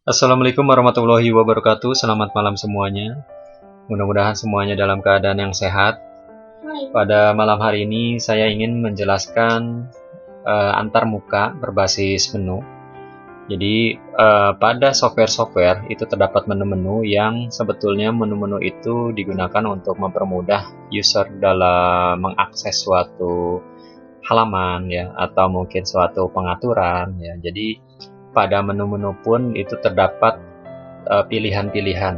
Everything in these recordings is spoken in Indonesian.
Assalamualaikum warahmatullahi wabarakatuh. Selamat malam semuanya. Mudah-mudahan semuanya dalam keadaan yang sehat. Pada malam hari ini saya ingin menjelaskan antarmuka berbasis menu. Jadi pada software-software itu terdapat menu-menu yang sebetulnya menu-menu itu digunakan untuk mempermudah user dalam mengakses suatu halaman ya, atau mungkin suatu pengaturan ya. Jadi pada menu-menu pun itu terdapat pilihan-pilihan.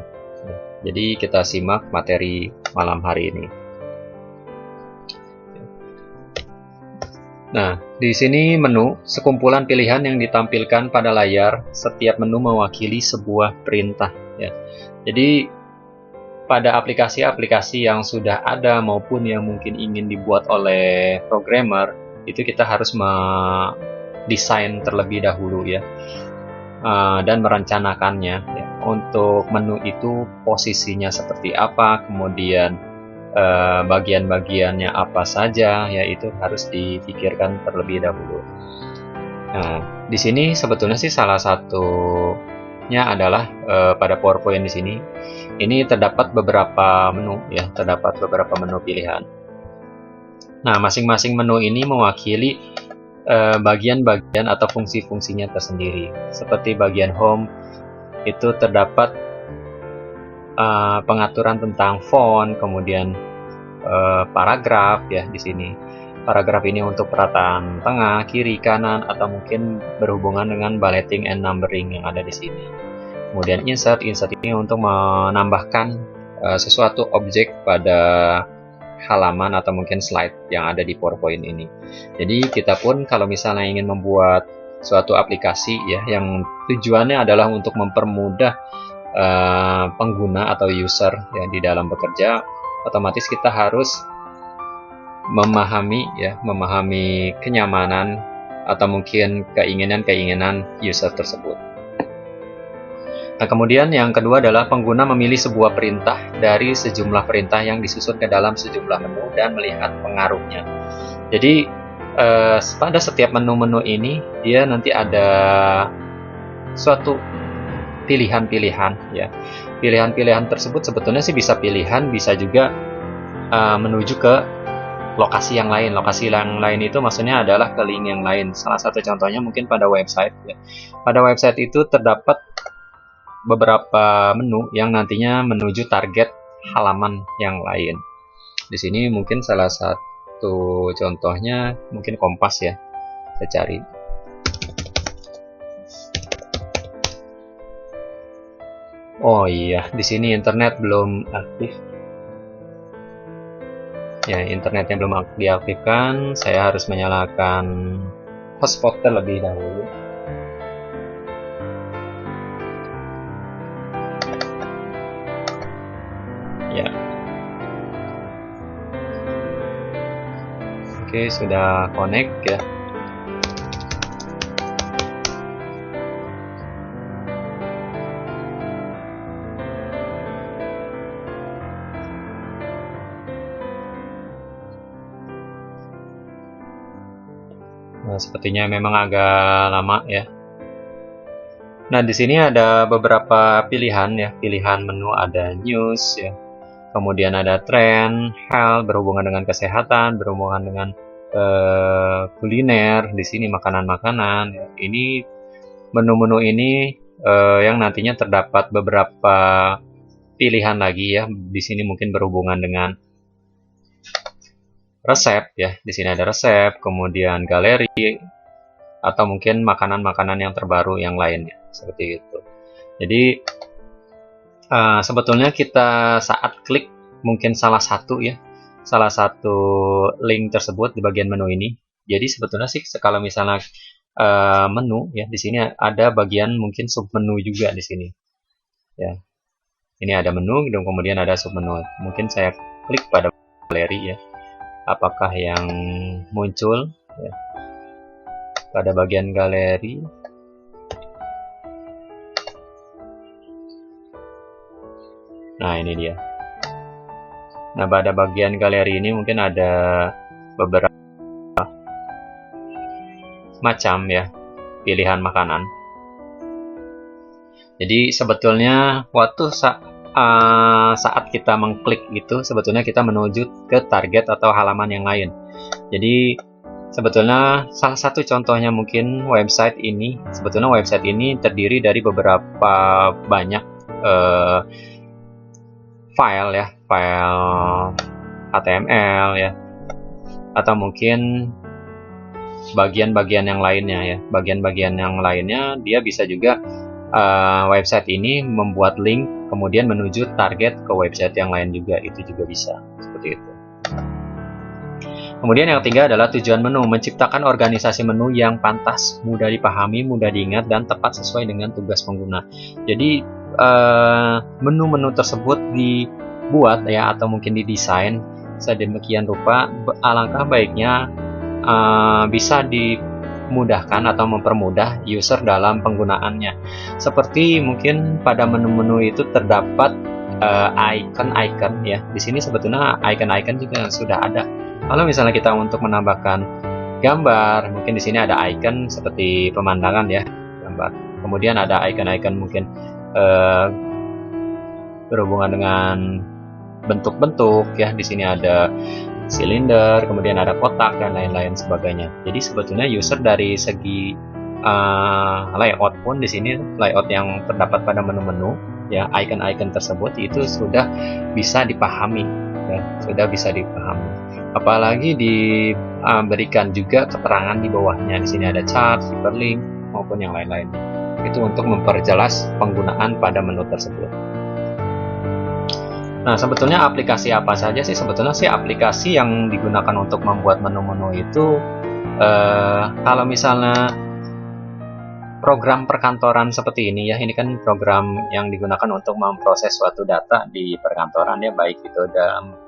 Jadi kita simak materi malam hari ini. Nah, di sini menu, sekumpulan pilihan yang ditampilkan pada layar. Setiap menu mewakili sebuah perintah. Ya. Jadi pada aplikasi-aplikasi yang sudah ada maupun yang mungkin ingin dibuat oleh programmer, itu kita harus mendesain terlebih dahulu ya, dan merencanakannya ya. Untuk menu itu posisinya seperti apa, kemudian bagian-bagiannya apa saja ya, itu harus dipikirkan terlebih dahulu. Nah, di sini sebetulnya sih salah satunya adalah pada PowerPoint di sini. Ini terdapat beberapa menu ya, terdapat beberapa menu pilihan. Nah, masing-masing menu ini mewakili bagian-bagian atau fungsi-fungsinya tersendiri. Seperti bagian home itu terdapat pengaturan tentang font, kemudian paragraf ya di sini. Paragraf ini untuk perataan tengah, kiri, kanan, atau mungkin berhubungan dengan bulleting and numbering yang ada di sini. Kemudian insert ini untuk menambahkan sesuatu objek pada halaman atau mungkin slide yang ada di PowerPoint ini. Jadi kita pun kalau misalnya ingin membuat suatu aplikasi ya, yang tujuannya adalah untuk mempermudah pengguna atau user yang di dalam bekerja, otomatis kita harus memahami kenyamanan atau mungkin keinginan-keinginan user tersebut. Nah, kemudian yang kedua adalah pengguna memilih sebuah perintah dari sejumlah perintah yang disusun ke dalam sejumlah menu dan melihat pengaruhnya. Jadi pada setiap menu-menu ini dia nanti ada suatu pilihan-pilihan ya. Pilihan-pilihan tersebut sebetulnya sih bisa pilihan, bisa juga menuju ke lokasi yang lain. Lokasi yang lain itu maksudnya adalah ke link yang lain. Salah satu contohnya mungkin pada website ya. Pada website itu terdapat beberapa menu yang nantinya menuju target halaman yang lain. Di sini mungkin salah satu contohnya mungkin Kompas ya. Saya cari. Oh iya, di sini internet belum aktif. Ya, internetnya belum diaktifkan. Saya harus menyalakan hotspot terlebih dahulu. Ya. Oke, sudah connect ya. Nah, sepertinya memang agak lama ya. Nah, di sini ada beberapa pilihan ya. Pilihan menu ada news ya. Kemudian ada trend, health, berhubungan dengan kesehatan, berhubungan dengan kuliner, di sini makanan-makanan. Ya. Ini menu-menu ini yang nantinya terdapat beberapa pilihan lagi ya. Di sini mungkin berhubungan dengan resep ya. Di sini ada resep, kemudian galeri, atau mungkin makanan-makanan yang terbaru yang lainnya seperti itu. Jadi sebetulnya kita saat klik mungkin salah satu link tersebut di bagian menu ini. Jadi sebetulnya sih kalau misalnya menu ya, di sini ada bagian mungkin submenu juga di sini. Ya. Ini ada menu dan kemudian ada submenu. Mungkin saya klik pada galeri ya. Apakah yang muncul ya, pada bagian galeri? Nah, ini dia. Nah, pada bagian galeri ini mungkin ada beberapa macam ya pilihan makanan. Jadi sebetulnya waktu saat kita mengklik itu, sebetulnya kita menuju ke target atau halaman yang lain. Jadi sebetulnya salah satu contohnya mungkin website ini. Sebetulnya website ini terdiri dari beberapa banyak file ya, file HTML ya, atau mungkin bagian-bagian yang lainnya ya. Bagian-bagian yang lainnya dia bisa juga website ini membuat link kemudian menuju target ke website yang lain juga, itu juga bisa seperti itu. Kemudian yang ketiga adalah tujuan menu, menciptakan organisasi menu yang pantas, mudah dipahami, mudah diingat, dan tepat sesuai dengan tugas pengguna. Jadi menu-menu tersebut dibuat ya, atau mungkin didesain sedemikian rupa, alangkah baiknya bisa dimudahkan atau mempermudah user dalam penggunaannya. Seperti mungkin pada menu-menu itu terdapat icon-icon ya. Di sini sebetulnya icon-icon juga sudah ada. Kalau misalnya kita untuk menambahkan gambar, mungkin di sini ada icon seperti pemandangan ya, gambar. Kemudian ada icon-icon mungkin berhubungan dengan bentuk-bentuk ya. Di sini ada silinder, kemudian ada kotak dan lain-lain sebagainya. Jadi sebetulnya user dari segi layout pun di sini layout yang terdapat pada menu-menu ya, icon-icon tersebut itu sudah bisa dipahami ya, sudah bisa dipahami. Apalagi diberikan juga keterangan di bawahnya. Di sini ada chart, hyperlink maupun yang lain-lain. Itu untuk memperjelas penggunaan pada menu tersebut. Nah, sebetulnya aplikasi apa saja sih? Sebetulnya sih aplikasi yang digunakan untuk membuat menu-menu itu kalau misalnya program perkantoran seperti ini ya, ini kan program yang digunakan untuk memproses suatu data di perkantoran ya, baik itu dalam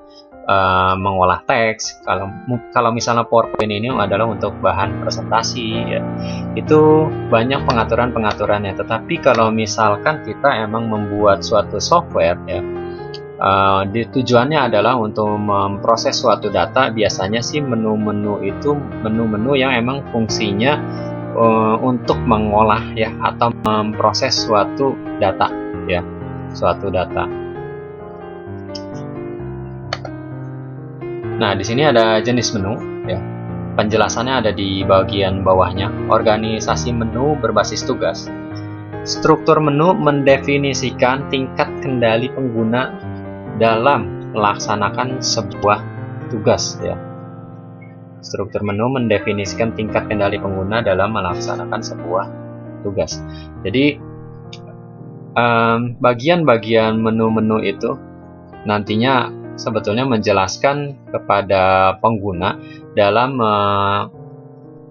mengolah teks. Kalau misalnya PowerPoint ini adalah untuk bahan presentasi ya, itu banyak pengaturan-pengaturannya. Tetapi kalau misalkan kita emang membuat suatu software ya, tujuannya adalah untuk memproses suatu data. Biasanya sih menu-menu itu menu-menu yang emang fungsinya untuk mengolah ya, atau memproses suatu data ya, suatu data. Nah, di sini ada jenis menu ya. Penjelasannya ada di bagian bawahnya. Organisasi menu berbasis tugas. Struktur menu mendefinisikan tingkat kendali pengguna dalam melaksanakan sebuah tugas ya. Struktur menu mendefinisikan tingkat kendali pengguna dalam melaksanakan sebuah tugas. Jadi bagian-bagian menu-menu itu nantinya sebetulnya menjelaskan kepada pengguna dalam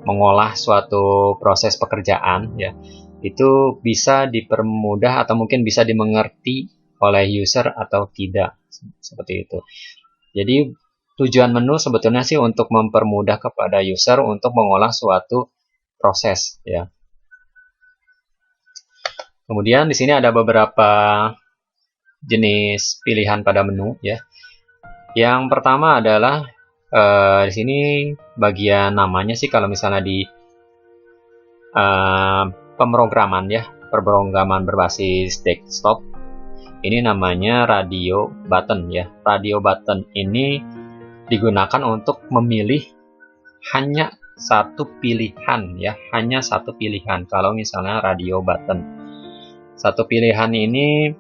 mengolah suatu proses pekerjaan ya, itu bisa dipermudah atau mungkin bisa dimengerti oleh user atau tidak, seperti itu. Jadi tujuan menu sebetulnya sih untuk mempermudah kepada user untuk mengolah suatu proses ya. Kemudian di sini ada beberapa jenis pilihan pada menu ya. Yang pertama adalah di sini bagian namanya sih, kalau misalnya di pemrograman ya, pemrograman berbasis desktop, ini namanya radio button ya. Radio button ini digunakan untuk memilih hanya satu pilihan ya, hanya satu pilihan. Kalau misalnya radio button, satu pilihan ini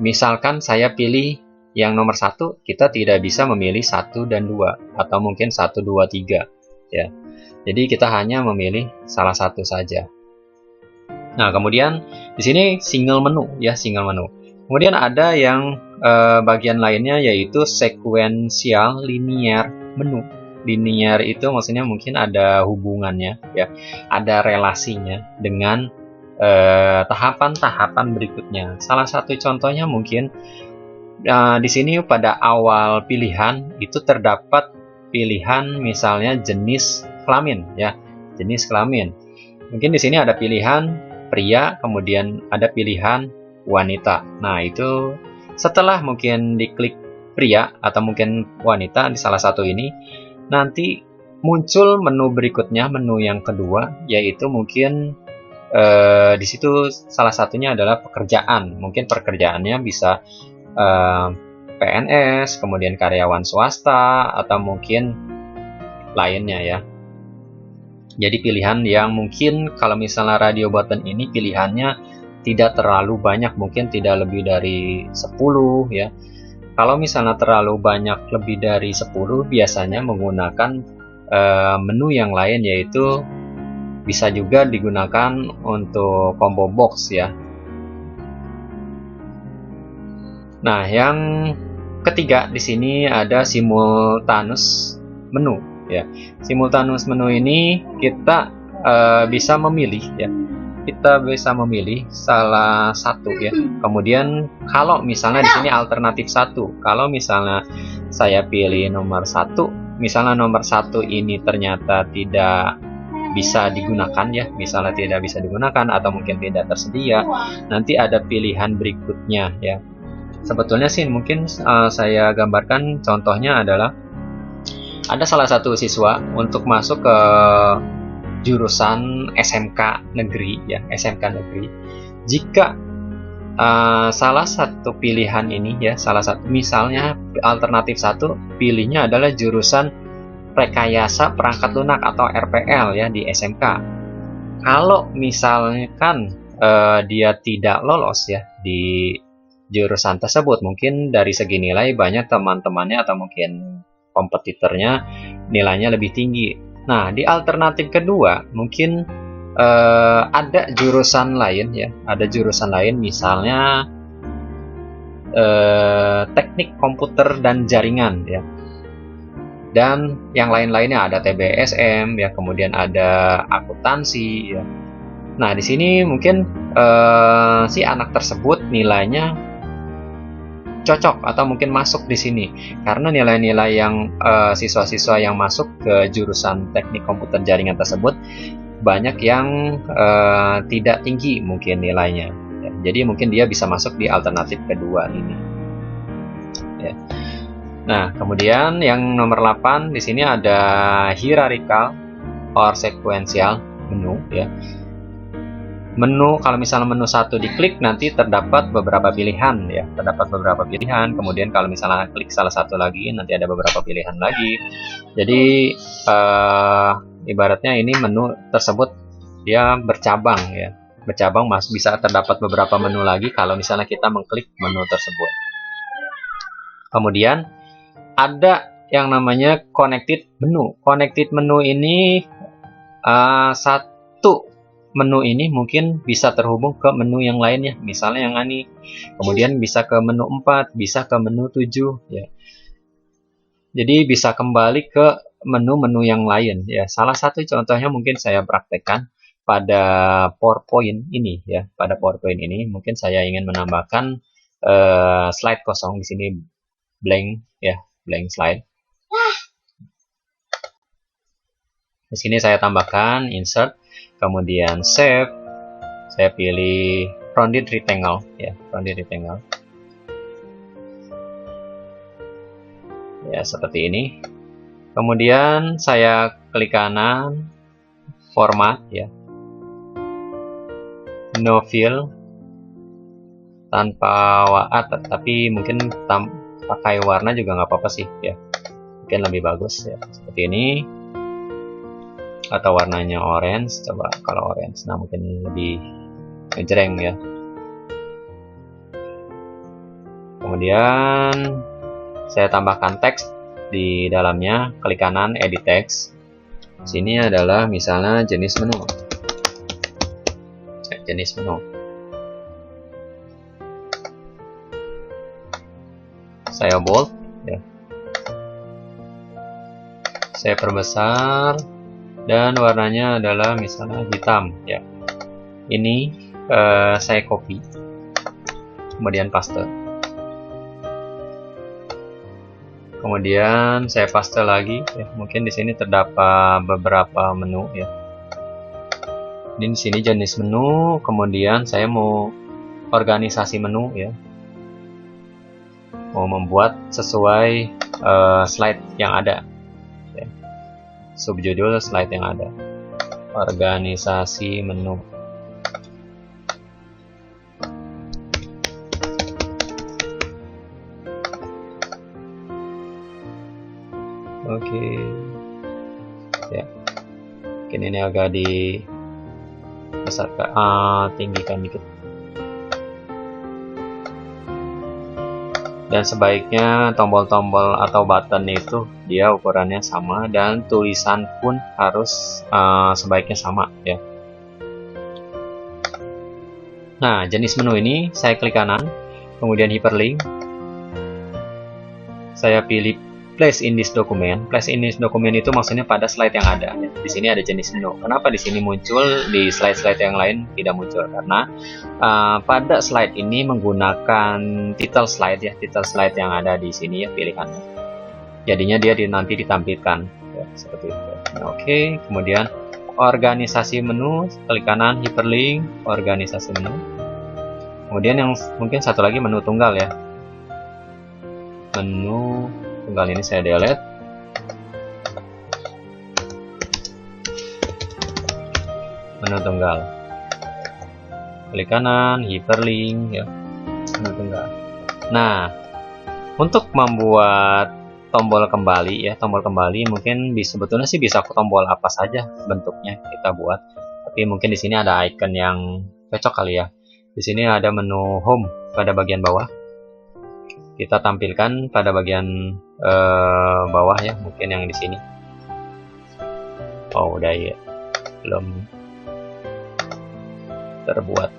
misalkan saya pilih yang nomor 1, kita tidak bisa memilih 1 dan 2 atau mungkin 1, 2, 3 ya. Jadi kita hanya memilih salah satu saja. Nah, kemudian di sini single menu ya, single menu. Kemudian ada yang bagian lainnya yaitu sequential linear menu. Linear itu maksudnya mungkin ada hubungannya ya, ada relasinya dengan tahapan-tahapan berikutnya. Salah satu contohnya mungkin di sini pada awal pilihan itu terdapat pilihan misalnya jenis kelamin ya, jenis kelamin. Mungkin di sini ada pilihan pria, kemudian ada pilihan wanita. Nah, itu setelah mungkin diklik pria atau mungkin wanita di salah satu ini, nanti muncul menu berikutnya, menu yang kedua, yaitu mungkin di situ salah satunya adalah pekerjaan. Mungkin pekerjaannya bisa PNS, kemudian karyawan swasta, atau mungkin lainnya ya. Jadi pilihan yang mungkin kalau misalnya radio button ini pilihannya tidak terlalu banyak, mungkin tidak lebih dari 10 ya. Kalau misalnya terlalu banyak lebih dari 10, biasanya menggunakan menu yang lain, yaitu bisa juga digunakan untuk combo box ya. Nah, yang ketiga di sini ada simultaneous menu ya. Simultaneous menu ini kita bisa memilih ya. Kita bisa memilih salah satu ya. Kemudian kalau misalnya di sini alternatif satu, kalau misalnya saya pilih nomor satu, misalnya nomor satu ini ternyata tidak bisa digunakan ya, misalnya tidak bisa digunakan atau mungkin tidak tersedia, nanti ada pilihan berikutnya ya. Sebetulnya sih mungkin saya gambarkan contohnya adalah ada salah satu siswa untuk masuk ke jurusan SMK negeri ya, SMK negeri. Jika salah satu pilihan ini ya, salah satu misalnya alternatif satu pilihnya adalah jurusan rekayasa perangkat lunak atau RPL ya di SMK. Kalau misalkan dia tidak lolos ya di jurusan tersebut, mungkin dari segi nilai banyak teman-temannya atau mungkin kompetitornya nilainya lebih tinggi. Nah, di alternatif kedua mungkin ada jurusan lain ya, ada jurusan lain misalnya teknik komputer dan jaringan ya, dan yang lain-lainnya, ada TBSM ya, kemudian ada akuntansi ya. Nah, di sini mungkin si anak tersebut nilainya cocok atau mungkin masuk di sini karena nilai-nilai yang siswa-siswa yang masuk ke jurusan teknik komputer jaringan tersebut banyak yang tidak tinggi mungkin nilainya ya. Jadi mungkin dia bisa masuk di alternatif kedua ini ya. Nah, kemudian yang nomor 8 di sini ada hierarchical or sequential menu ya. Menu, kalau misalnya menu 1 diklik nanti terdapat beberapa pilihan ya, terdapat beberapa pilihan. Kemudian kalau misalnya klik salah satu lagi nanti ada beberapa pilihan lagi. Jadi ibaratnya ini menu tersebut dia bercabang ya, bercabang, bisa terdapat beberapa menu lagi kalau misalnya kita mengklik menu tersebut. Kemudian ada yang namanya connected menu. Connected menu ini satu menu ini mungkin bisa terhubung ke menu yang lainnya, misalnya yang ini, kemudian bisa ke menu 4, bisa ke menu 7 ya. Jadi bisa kembali ke menu-menu yang lain ya. Salah satu contohnya mungkin saya praktekkan pada PowerPoint ini ya. Pada PowerPoint ini mungkin saya ingin menambahkan slide kosong. Di sini blank ya, blank slide. Di sini saya tambahkan insert, kemudian save. Saya pilih rounded rectangle ya, rounded rectangle. Ya, seperti ini. Kemudian saya klik kanan, format ya, no fill, tanpa tapi mungkin pakai warna juga nggak apa-apa sih ya, mungkin lebih bagus ya, seperti ini. Atau warnanya orange, coba kalau orange, nah mungkin lebih ngejreng ya. Kemudian saya tambahkan teks di dalamnya, klik kanan edit text. Sini adalah misalnya jenis menu. Jenis menu. Saya bold ya. Saya perbesar dan warnanya adalah misalnya hitam ya. Ini saya copy, kemudian paste. Kemudian saya paste lagi ya. Mungkin di sini terdapat beberapa menu ya. Ini di sini jenis menu, kemudian saya mau organisasi menu ya. Mau membuat sesuai slide yang ada. Ya. Subjudul slide yang ada. Organisasi menu. Oke. Ya. Mungkin ini agak dibesarkan, tinggikan dikit. Dan sebaiknya tombol-tombol atau button itu dia ukurannya sama, dan tulisan pun harus sebaiknya sama ya. Nah, jenis menu ini saya klik kanan, kemudian hyperlink. Saya pilih place in this document. Place in this document itu maksudnya pada slide yang ada. Ya. Di sini ada jenis menu. Kenapa di sini muncul, di slide-slide yang lain tidak muncul? Karena pada slide ini menggunakan title slide ya, title slide yang ada di sini ya pilihannya. Jadinya dia nanti ditampilkan ya, seperti itu. Nah, oke, kemudian organisasi menu, klik kanan, hyperlink, organisasi menu. Kemudian yang mungkin satu lagi menu tunggal ya. Menu tunggal ini saya delete. Menu tunggal. Klik kanan, hyperlink ya. Menu tunggal. Nah, untuk membuat tombol kembali ya, tombol kembali mungkin sebetulnya sih bisa tombol apa saja bentuknya kita buat. Tapi mungkin di sini ada icon yang cocok kali ya. Di sini ada menu home pada bagian bawah. Kita tampilkan pada bagian bawah ya, mungkin yang di sini. Oh, udah ya, belum terbuat.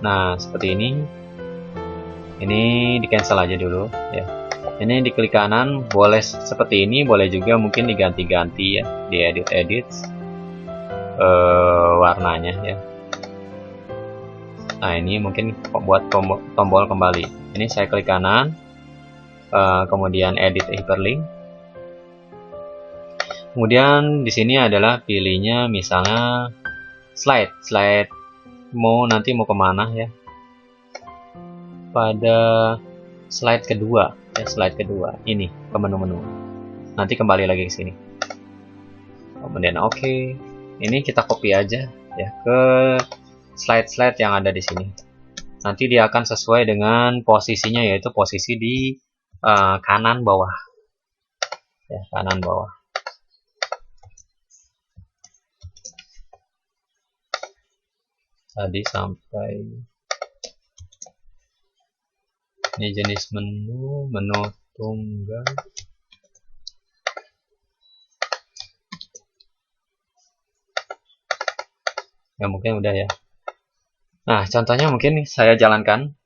Nah, seperti ini. Ini di cancel aja dulu ya. Ini diklik kanan, boleh seperti ini, boleh juga mungkin diganti-ganti ya, diedit-edit warnanya ya. Nah, ini mungkin buat tombol kembali. Ini saya klik kanan, kemudian edit hyperlink. Kemudian di sini adalah pilihnya misalnya slide nanti mau kemana ya? Pada slide kedua ya, slide kedua ini ke menu-menu. Nanti kembali lagi ke sini. Kemudian oke. Ini kita copy aja ya ke slide-slide yang ada di sini. Nanti dia akan sesuai dengan posisinya, yaitu posisi di kanan bawah. Ya, kanan bawah. Tadi sampai ini jenis menu tunggal. Ya, mungkin udah ya. Nah, contohnya mungkin saya jalankan.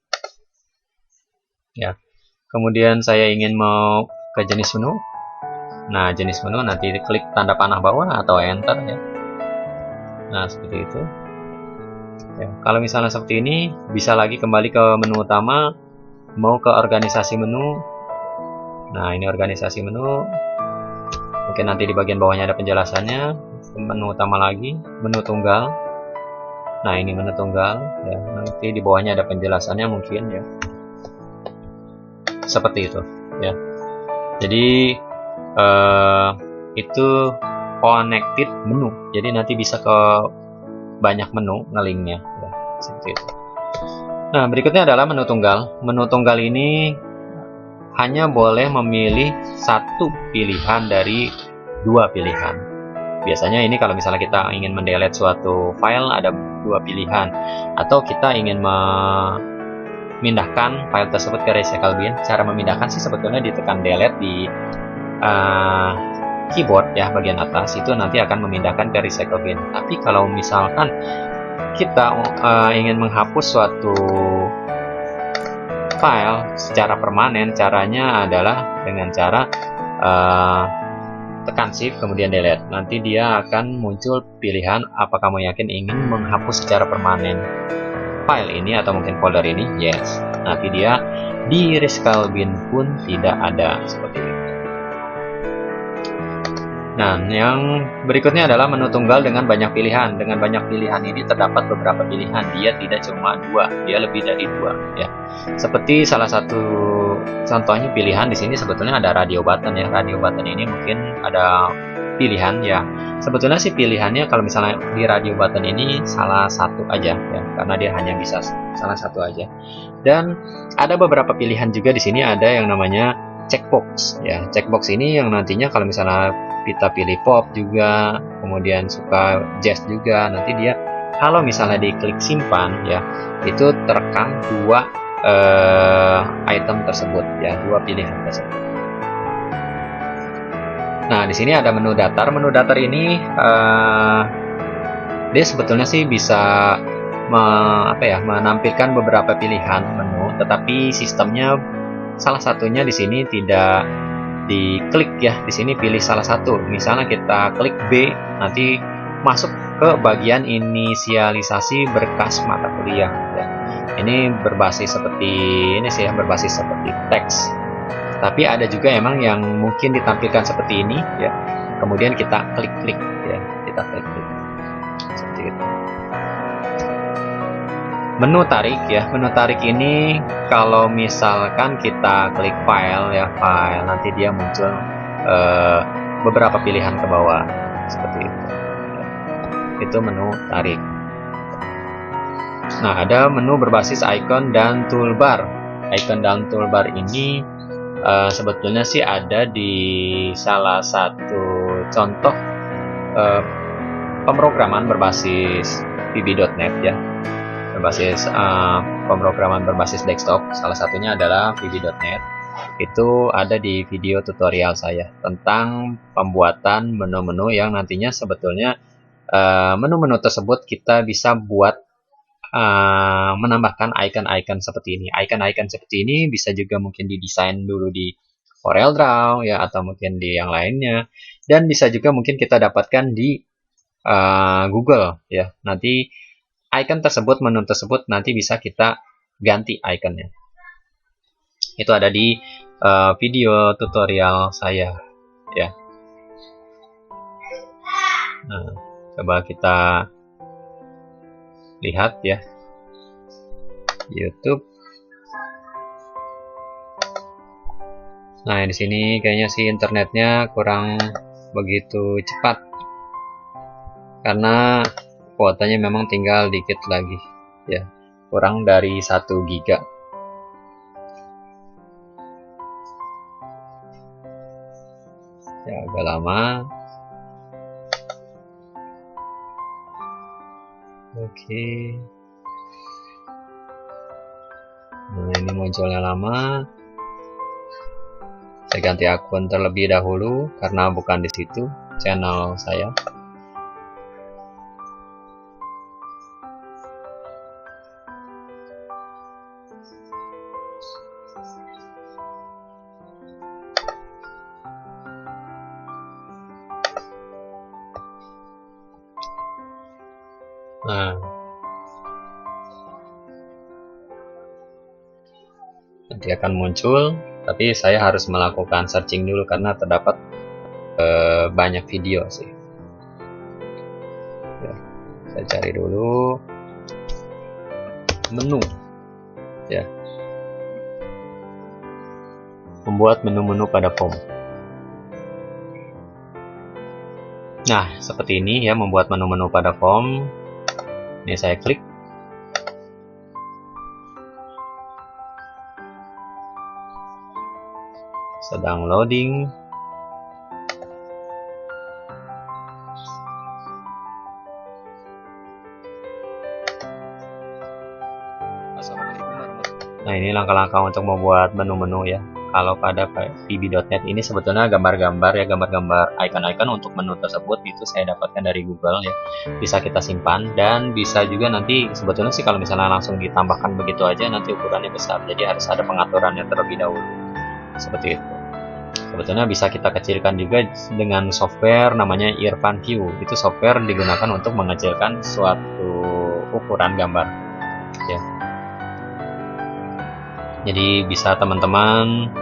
Ya. Kemudian saya ingin mau ke jenis menu. Nah, jenis menu nanti klik tanda panah bawah atau enter ya. Nah, seperti itu. Ya, kalau misalnya seperti ini, bisa lagi kembali ke menu utama, mau ke organisasi menu. Nah, ini organisasi menu. Mungkin nanti di bagian bawahnya ada penjelasannya. Menu utama lagi, menu tunggal. Nah, ini menu tunggal ya, nanti di bawahnya ada penjelasannya mungkin ya. Seperti itu ya. Jadi itu connected menu. Jadi nanti bisa ke banyak menu ngelinknya ya, seperti itu. Nah, berikutnya adalah menu tunggal. Menu tunggal ini hanya boleh memilih satu pilihan dari dua pilihan. Biasanya ini kalau misalnya kita ingin mendelete suatu file ada dua pilihan, atau kita ingin memindahkan file tersebut ke recycle bin. Cara memindahkan sih sebetulnya ditekan delete di keyboard ya, bagian atas itu nanti akan memindahkan ke recycle bin. Tapi kalau misalkan kita ingin menghapus suatu file secara permanen, caranya adalah dengan cara tekan shift kemudian delete. Nanti dia akan muncul pilihan apa kamu yakin ingin menghapus secara permanen file ini atau mungkin folder ini, yes. Nanti dia di recycle bin pun tidak ada, seperti itu. Nah, yang berikutnya adalah menu tunggal dengan banyak pilihan. Dengan banyak pilihan ini terdapat beberapa pilihan. Dia tidak cuma dua, dia lebih dari dua. Ya, seperti salah satu contohnya pilihan di sini sebetulnya ada radio button ya. Radio button ini mungkin ada pilihan ya. Sebetulnya sih pilihannya kalau misalnya di radio button ini salah satu aja ya, karena dia hanya bisa salah satu aja. Dan ada beberapa pilihan juga di sini, ada yang namanya checkbox ya. Checkbox ini yang nantinya kalau misalnya kita pilih pop juga, kemudian suka jazz juga, nanti dia kalau misalnya diklik simpan ya, itu terekam dua item tersebut ya, dua pilihan tersebut. Nah, di sini ada menu datar. Menu datar ini dia sebetulnya sih bisa menampilkan beberapa pilihan menu, tetapi sistemnya salah satunya di sini tidak diklik ya. Di sini pilih salah satu. Misalnya kita klik B, nanti masuk ke bagian inisialisasi berkas mata kuliah ya. Ini berbasis seperti ini sih ya, berbasis seperti teks. Tapi ada juga emang yang mungkin ditampilkan seperti ini ya. Kemudian kita klik-klik ya, kita klik-klik seperti itu. Menu tarik ya, menu tarik ini kalau misalkan kita klik file ya, file, nanti dia muncul beberapa pilihan ke bawah seperti itu. Itu menu tarik. Nah, ada menu berbasis icon dan toolbar. Icon dan toolbar ini sebetulnya sih ada di salah satu contoh pemrograman berbasis VB.NET ya. Berbasis pemrograman berbasis desktop, salah satunya adalah VB.NET. Itu ada di video tutorial saya tentang pembuatan menu-menu yang nantinya sebetulnya menu-menu tersebut kita bisa buat menambahkan icon-icon seperti ini. Icon-icon seperti ini bisa juga mungkin didesain dulu di CorelDRAW ya, atau mungkin di yang lainnya, dan bisa juga mungkin kita dapatkan di Google ya. Nanti icon tersebut, menu tersebut nanti bisa kita ganti iconnya. Itu ada di video tutorial saya ya. Nah, coba kita lihat ya, YouTube. Nah, di sini kayaknya sih internetnya kurang begitu cepat karena kuotanya memang tinggal dikit lagi ya, kurang dari 1 giga. Ya, agak lama. Oke. Nah, ini munculnya lama. Saya ganti akun terlebih dahulu karena bukan di situ channel saya. Nah, nanti akan muncul, tapi saya harus melakukan searching dulu karena terdapat banyak video sih ya. Saya cari dulu menu ya, membuat menu-menu pada form. Nah, seperti ini ya, membuat menu-menu pada form. Ini saya klik. Sedang loading. Nah, ini langkah-langkah untuk membuat menu-menu ya. Kalau pada VB.NET ini sebetulnya gambar-gambar ya, gambar-gambar icon-icon untuk menu tersebut itu saya dapatkan dari Google ya. Bisa kita simpan dan bisa juga nanti sebetulnya sih kalau misalnya langsung ditambahkan begitu aja nanti ukurannya besar. Jadi harus ada pengaturannya terlebih dahulu. Seperti itu. Sebetulnya bisa kita kecilkan juga dengan software namanya Irfan View. Itu software digunakan untuk mengecilkan suatu ukuran gambar ya. Jadi bisa teman-teman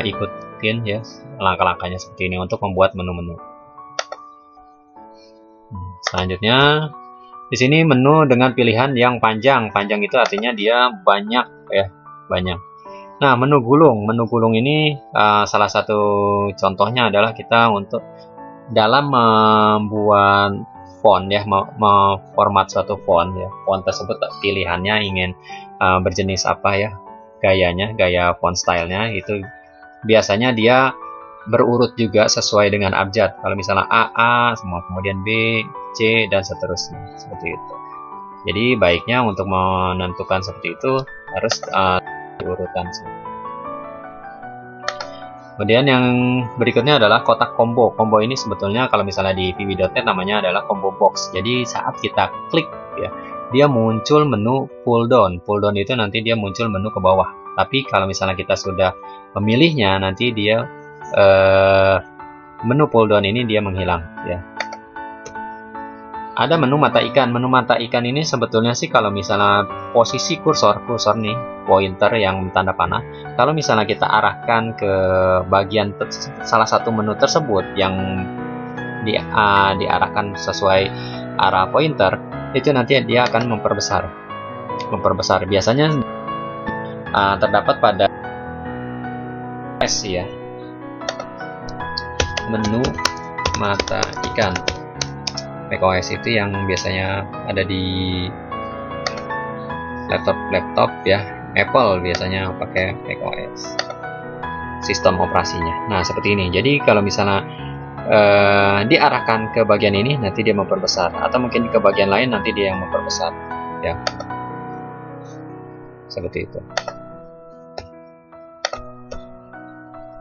ikutin ya langkah-langkahnya seperti ini untuk membuat menu-menu. Selanjutnya di sini menu dengan pilihan yang panjang. Panjang itu artinya dia banyak ya, banyak. Nah, menu gulung ini salah satu contohnya adalah kita untuk dalam membuat font ya, memformat suatu font ya. Font tersebut pilihannya ingin berjenis apa ya, gayanya, gaya font stylenya itu biasanya dia berurut juga sesuai dengan abjad. Kalau misalnya A semua, kemudian B, C, dan seterusnya, seperti itu. Jadi baiknya untuk menentukan seperti itu harus diurutan. Kemudian yang berikutnya adalah kotak combo. Combo ini sebetulnya kalau misalnya di VB.NET namanya adalah combo box. Jadi saat kita klik ya, dia muncul menu pull down. Pull down itu nanti dia muncul menu ke bawah. Tapi kalau misalnya kita sudah memilihnya, nanti dia menu pull down ini dia menghilang ya. Ada menu mata ikan. Menu mata ikan ini sebetulnya sih kalau misalnya posisi kursor nih, pointer yang tanda panah, kalau misalnya kita arahkan ke bagian salah satu menu tersebut yang diarahkan sesuai arah pointer, itu nanti dia akan memperbesar. Biasanya terdapat pada S ya, menu mata ikan. macOS itu yang biasanya ada di laptop ya, Apple biasanya pakai macOS sistem operasinya. Nah seperti ini. Jadi kalau misalnya diarahkan ke bagian ini, nanti dia memperbesar, atau mungkin ke bagian lain nanti dia yang memperbesar ya, seperti itu.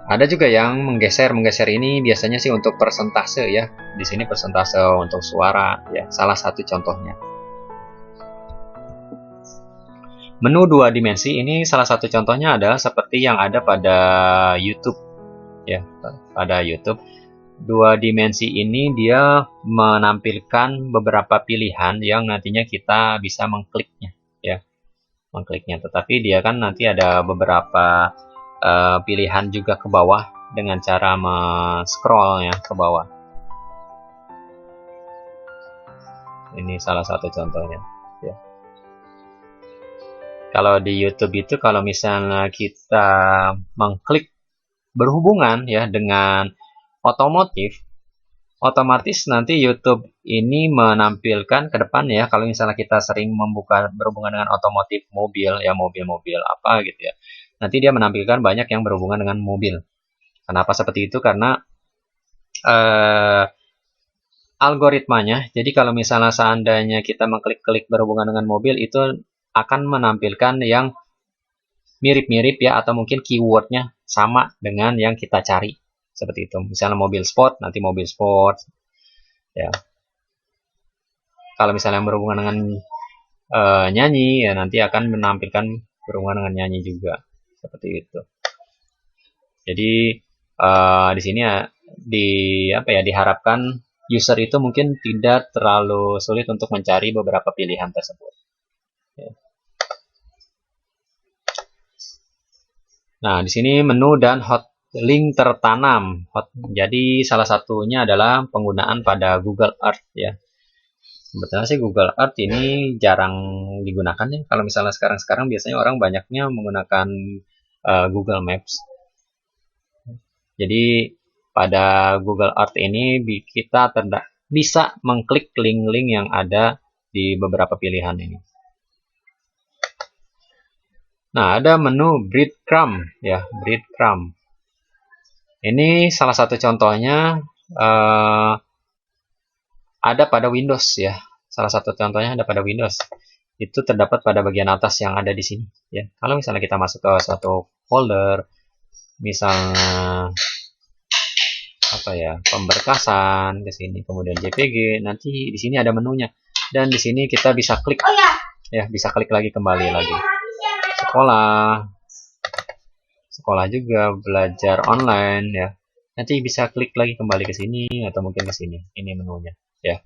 Ada juga yang menggeser ini biasanya sih untuk persentase ya. Di sini persentase untuk suara ya, salah satu contohnya. Menu 2 dimensi ini salah satu contohnya adalah seperti yang ada pada YouTube ya, pada YouTube. 2 dimensi ini dia menampilkan beberapa pilihan yang nantinya kita bisa mengkliknya ya. Tetapi dia kan nanti ada beberapa pilihan juga ke bawah dengan cara scroll ya ke bawah. Ini salah satu contohnya ya. Kalau di YouTube itu kalau misalnya kita mengklik berhubungan ya dengan otomotif, otomatis nanti YouTube ini menampilkan ke depan ya, kalau misalnya kita sering membuka berhubungan dengan otomotif, mobil ya, mobil apa gitu ya, nanti dia menampilkan banyak yang berhubungan dengan mobil. Kenapa seperti itu? Karena algoritmanya, jadi kalau misalnya seandainya kita mengklik-klik berhubungan dengan mobil, itu akan menampilkan yang mirip-mirip ya, atau mungkin keywordnya sama dengan yang kita cari. Seperti itu. Misalnya mobil sport, nanti mobil sport ya. Kalau misalnya yang berhubungan dengan nyanyi ya, nanti akan menampilkan berhubungan dengan nyanyi juga. Seperti itu. Jadi di sini ya, diharapkan user itu mungkin tidak terlalu sulit untuk mencari beberapa pilihan tersebut. Ya. Nah, di sini menu dan hot link tertanam. Jadi salah satunya adalah penggunaan pada Google Earth ya. Sebetulnya sih Google Earth ini jarang digunakan ya. Kalau misalnya sekarang biasanya orang banyaknya menggunakan Google Maps. Jadi pada Google Earth ini kita bisa mengklik link-link yang ada di beberapa pilihan ini. Nah, ada menu breadcrumb ya, breadcrumb. Ini salah satu contohnya ada pada Windows ya. Salah satu contohnya ada pada Windows. Itu terdapat pada bagian atas yang ada di sini ya. Kalau misalnya kita masuk ke suatu folder, misalnya pemberkasan ke sini, kemudian JPG, nanti di sini ada menunya. Dan di sini kita bisa klik ya, bisa klik lagi kembali lagi. Sekolah juga, belajar online ya. Nanti bisa klik lagi kembali ke sini atau mungkin ke sini. Ini menunya ya.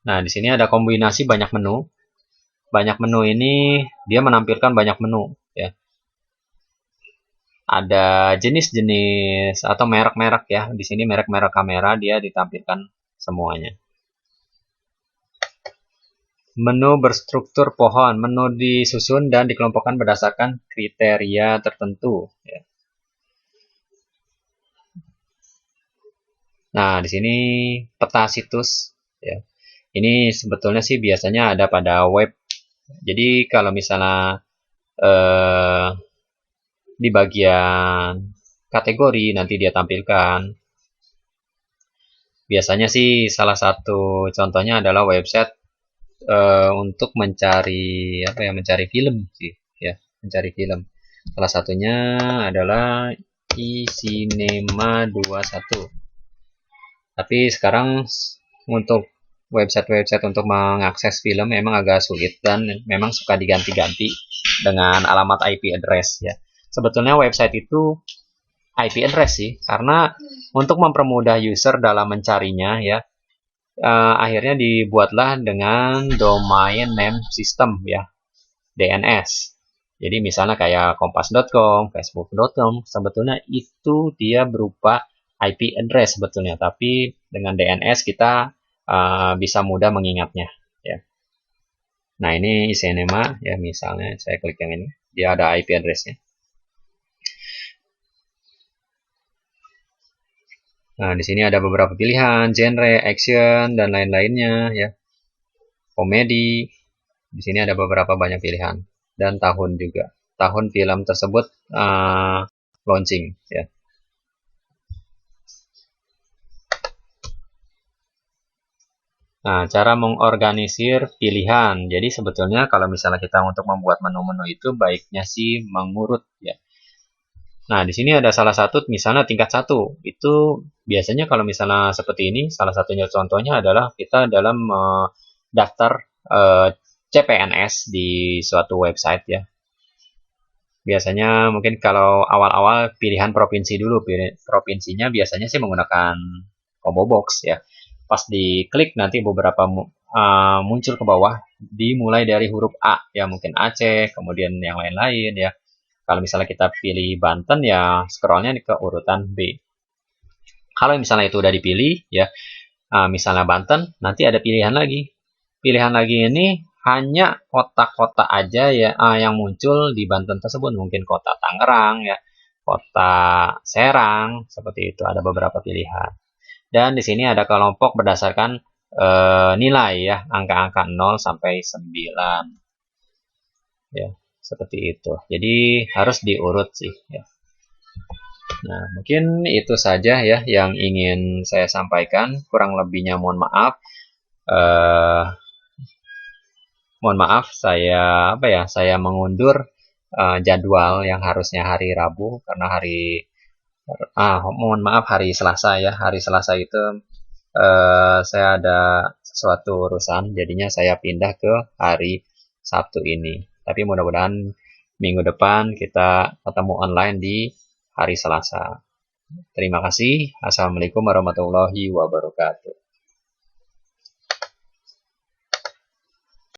Nah, di sini ada kombinasi banyak menu. Banyak menu ini dia menampilkan banyak menu ya. Ada jenis-jenis atau merek-merek ya. Di sini merek-merek kamera dia ditampilkan semuanya. Menu berstruktur pohon. Menu disusun dan dikelompokkan berdasarkan kriteria tertentu ya. Nah, di sini peta situs ya. Ini sebetulnya sih biasanya ada pada web. Jadi kalau misalnya di bagian kategori nanti dia tampilkan. Biasanya sih salah satu contohnya adalah website untuk mencari mencari film sih ya, mencari film. Salah satunya adalah iCinema 21. Tapi sekarang untuk website-website untuk mengakses film memang agak sulit dan memang suka diganti-ganti dengan alamat IP address ya. Sebetulnya website itu IP address sih, karena untuk mempermudah user dalam mencarinya ya, akhirnya dibuatlah dengan domain name system ya, DNS. Jadi misalnya kayak kompas.com, facebook.com, sebetulnya itu dia berupa IP address sebetulnya, tapi dengan DNS kita bisa mudah mengingatnya ya. Nah, ini iCinema ya, misalnya saya klik yang ini, dia ada IP address-nya. Nah, di sini ada beberapa pilihan, genre, action, dan lain-lainnya ya. Komedi. Di sini ada beberapa banyak pilihan, dan tahun juga. Tahun film tersebut launching ya. Nah, cara mengorganisir pilihan. Jadi sebetulnya kalau misalnya kita untuk membuat menu-menu itu baiknya sih mengurut ya. Nah, di sini ada salah satu misalnya tingkat 1. Itu biasanya kalau misalnya seperti ini, salah satunya contohnya adalah kita dalam daftar CPNS di suatu website ya. Biasanya mungkin kalau awal-awal pilihan provinsi dulu. Provinsinya biasanya sih menggunakan combo box ya. Pas diklik nanti beberapa muncul ke bawah, dimulai dari huruf A ya, mungkin Aceh, kemudian yang lain-lain ya. Kalau misalnya kita pilih Banten ya, scrollnya ke urutan B. Kalau misalnya itu udah dipilih ya, misalnya Banten, nanti ada pilihan lagi. Pilihan lagi ini hanya kota-kota aja ya yang muncul di Banten tersebut, mungkin kota Tangerang ya, kota Serang, seperti itu, ada beberapa pilihan. Dan di sini ada kelompok berdasarkan nilai ya, angka-angka 0 sampai 9. Ya, seperti itu. Jadi harus diurut sih ya. Nah, mungkin itu saja ya yang ingin saya sampaikan. Kurang lebihnya mohon maaf. Mohon maaf saya saya mengundur jadwal yang harusnya hari Rabu karena mohon maaf hari Selasa ya. Hari Selasa itu saya ada suatu urusan, jadinya saya pindah ke hari Sabtu ini. Tapi mudah-mudahan minggu depan kita ketemu online di hari Selasa. Terima kasih. Assalamualaikum warahmatullahi wabarakatuh.